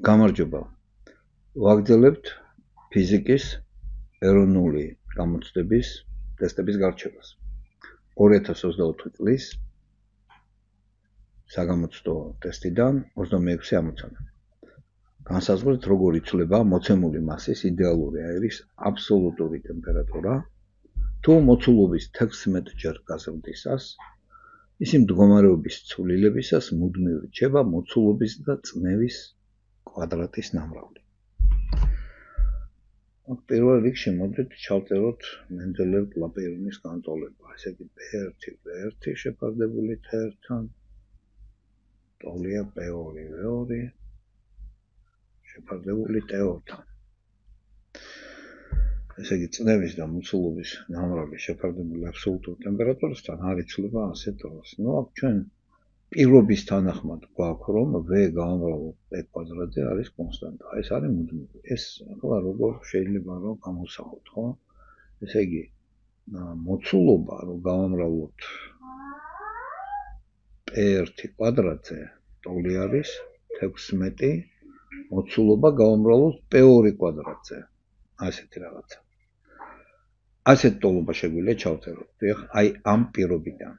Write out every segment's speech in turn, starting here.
გამარჯობა. ვაგრძელებთ ფიზიკის ეროვნული გამოცდების ტესტების გარჩევას. 2024 წლის საგამოცდო ტესტიდან 26 ამოცანა. განსაზღვრეთ, როგორ იცვლება მოცემული მასის იდეალური აირის აბსოლუტური ტემპერატურა, თუ მოცულობის 16 ჯერ გაზრდისას, ისი მდგომარეობის ცვლილებისას მუდმივი რჩება მოცულობის და წნევის კვადრატის ნამრავლი. პირველ რიგში მოდით ჩავწეროთ მენდელევ-კლაპეირონის განტოლება. ესე იგი P1 შეფარდებული T1-თან, ტოლია P2 შეფარდებული T2-თან. ესე იგი წნევის და მოცულობის ნამრავლი შეფარდებული აბსოლუტურ ტემპერატურასთან არ იცვლება ასეთ დროს. აქ ჩვენ პირობის თანახმად გვაქვს, რომ V გამომრავლო P კვადრატზე არის კონსტანტა. ეს არის მუდმივი. ეს ახლა როგორ შეიძლება რომ გამოვსახოთ, ხო? ესე იგი მოცულობა რომ გავამრავლოთ P1 კვადრატზე, ტოლი არის 16, მოცულობა გავამრავლოთ P2 კვადრატზე. ასეთი რაღაცა. ასეთ ტოლობა შეგვიძლია ჩავწეროთ. აი ამ პირობიდან.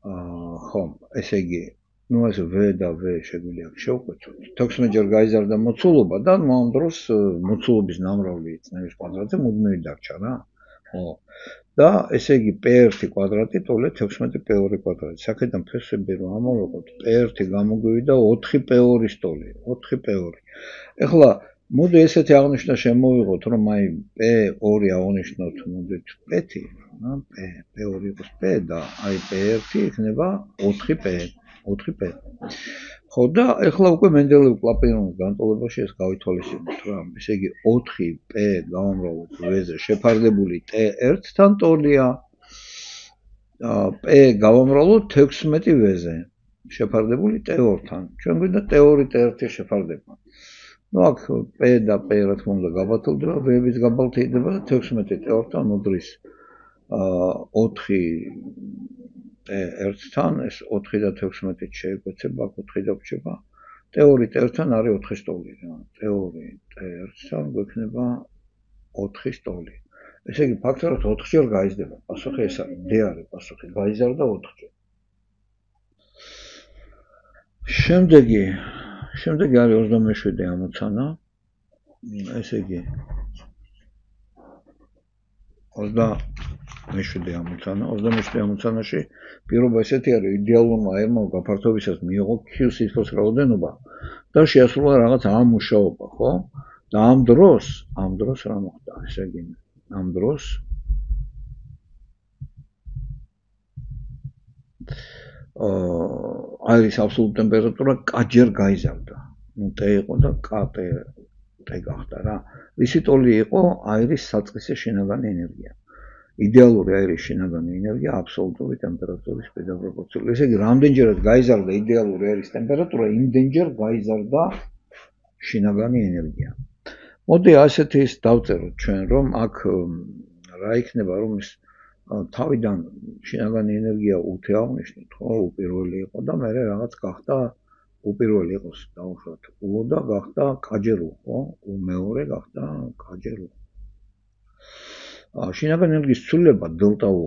ხომ, ესე იგი, ეს V და V შეგვიძლია შევკვეთოთ. 16 ჯერ გაიზარდა მოცულობა და ამ დროს მოცულობის ნამრავლი წნევის კვადრატზე მუდმივი დარჩა რა. ხო. და ესე იგი P1 კვადრატი ტოლია 16 P2 კვადრატი. აქედან ფესვები რომ ამოვიღოთ, P1 გამოგვივიდა 4 P2-ის ტოლი, 4 P2. ეხლა მოდი ესეთი აღნიშვნა შემოვიღოთ, რომ აი P2 აღნიშნოთ, მოდით P-ი, P2 იყოს P და აი P1 იქნება 4P. ხო და ეხლა უკვე მენდელევ-კლაპეირონის განტოლებაში ეს გავითვალისწინოთ რა. ესე იგი 4P გავამრავლოთ V-ზე შეფარდებული T1-თან ტოლია. P გავამრავლოთ 16 V-ზე შეფარდებული T2-თან. ჩვენ გვინდა T2 T1 შეფარდება. აქ P და P რა თქმა უნდა გაბათილდება, V-ების გაბათილდება და 16 T2-თან მოდრის 4 T1-თან, ეს 4 და 16 შეეკვეცება, აქ 4 დაგვჭება. T2 T1-თან არის 4-ის ტოლი რა. T2 T1-თან გვექნება 4-ის ტოლი. ესე იგი ფაქტორად 4 ჯერ გაიზრდება. პასუხი ეს არის. D არის პასუხი. გაიზარდა 4 ჯერ. შემდეგი არის 27 ამოცანა. ესე იგი 27 ამოცანაში პირობა ესეთი არის, იდეალურმა აირმა გაფართოებისას მიიღო Q სითბოს რაოდენობა და შეასრულა რაღაც ამ მუშაობა, ხო? და ამ დროს რა მოხდა? ესე იგი ამ დროს აირის აბსოლუტური ტემპერატურა K-ჯერ გაიზარდა. T იყო და T გახდა რა. ისი ტოლი იყო აირის საწყისი შინაგანი ენერგია. იდეალური აირის შინაგანი ენერგია აბსოლუტური ტემპერატურის პირდაპირპროპორციულია. ესე იგი, რამდენჯერად გაიზარდა იდეალური აირის ტემპერატურა, იმდენჯერ გაიზარდა შინაგანი ენერგია. მოდი ასეთი ის დავწეროთ ჩვენ, რომ აქ რა იქნება, რომ ის თავიდან შინაგანი ენერგია უთე აღნიშნოთ, ხო, უპირველი იყო და მერე რაღაც გახდა უპირველი იყოს დაუშვათ U და გახდა K-ჯერ U, ხო? U მეორე გახდა K-ჯერ U. შინაგანი ენერგიის ცვლილება დელტა-U,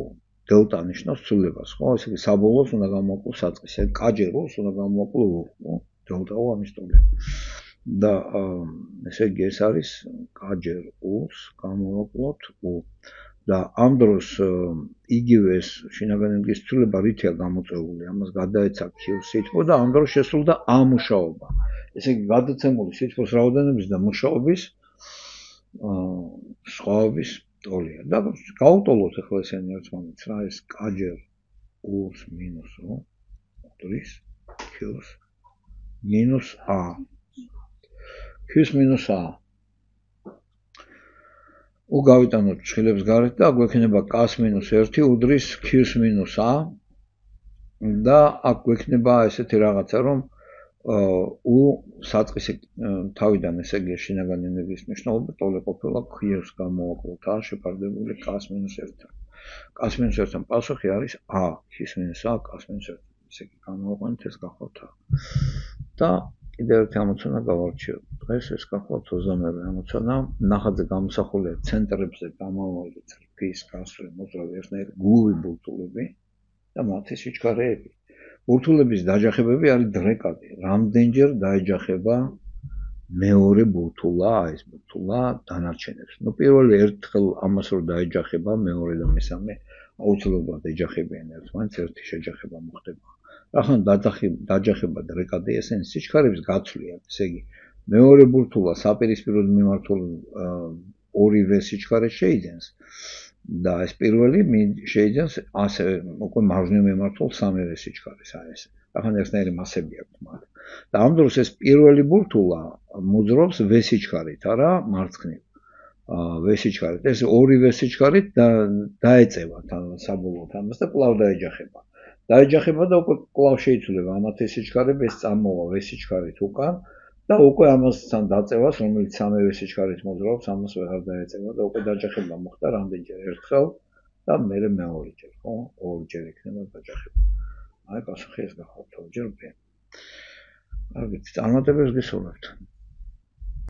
დელტა ნიშნავს ცვლილებას, ხო? ესე იგი საბოლოოს უნდა გამოვაკლო საწყისი. K-ჯერ U-ს უნდა გამოვაკლო U, ხო? დელტა-U ამის ტოლია. და ესე იგი ეს არის K-ჯერ U-ს გამოვაკლოთ U. და ამ დროს იგივე ეს შინაგანი ენერგიის ცვლილება რითია გამოწვეული, ამას გადაეცა Q სითბო და ამ დროს შესრულდა A მუშაობა. ესე იგი გადაცემული სითბოს რაოდენობის და მუშაობის სხვაობის ტოლია. და გავუტოლოთ ახლა ესენი ერთმანეთს რა, ეს K-ჯერ U-ს მინუს U მოდრის Q-ს მინუს A. Q-ს მინუს A. U გავიტანოთ ფრჩხილებს გარეთ და გვექნება K-ს მინუს 1 უდრის Q-ს მინუს A და აქ გვექნება ესეთი რაღაცა, რომ U საწყისი თავიდან ესე იგი შინაგანი ენერგიის მნიშვნელობა ტოლი ყოფილა Q-ს გამოვაკლოთ A შეფარდებული K-ს მინუს 1-თან. K-ს მინუს 1-თან პასუხი არის A, Q-ს მინუს A, K-ს მინუს 1. ესე იგი გამოვაყვანეთ ეს გახლავთ A. და კიდევ ერთი ამოცანა გავარჩიოთ. დღეს ეს გახლავთ 28-ვე ამოცანა. ნახატზე გამოსახულია ცენტრებზე გამავალი წრფის გასვლი მოძრავი ერთნაირი გლუვი ბურთულები და მათი სიჩქარეები. ბურთულების დაჯახებები არის დრეკადი. რამდენჯერ დაეჯახება მეორე ბურთულა, ეს ბურთულა დანარჩენებს. პირველი ერთხელ ამას რო დაეჯახება, მეორე და მესამე აუცილებლად ეჯახებიან ერთმანეთს, ერთი შეჯახება მოხდება. ახან დაჯახება დრეკადი, ესენი სიჩქარეების გაცვლია, ესე იგი, მეორე ბურთულა საპირისპიროდ მიმართულ ორივე სიჩქარე შეიძენს და ეს პირველი შეიძენს ასევე უკვე მარჯვნივ მიმართულ სამივე სიჩქარეს, აი ეს. ახან ერთნაირი მასები აქვს მათ. და ამ დროს ეს პირველი ბურთულა მოძრობს ვესიჩქარით, არა მარცხნივ. ვესიჩქარით, ეს ორივე სიჩქარით დაეწევა საბოლოოდ ამას და კვლავ დაეჯახება. დაეჯახება და უკვე კვლავ შეიცვლება ამათი სიჩქარები, ეს წამოვა ვესიჩქარით უკან და უკვე ამასთან დაწევას, რომელიც სამივე სიჩქარით მოძრაობს, ამას ვეღარ დაეწევა და უკვე დაჯახება მოხდა რამდენჯერ ერთხელ და მერე მეორეჯერ, ხო? ორჯერ იქნება დაჯახება. აი, პასუხი ეს გახლავთ, ორჯერ ბ. კარგი, წარმატებებს გისურვებთ.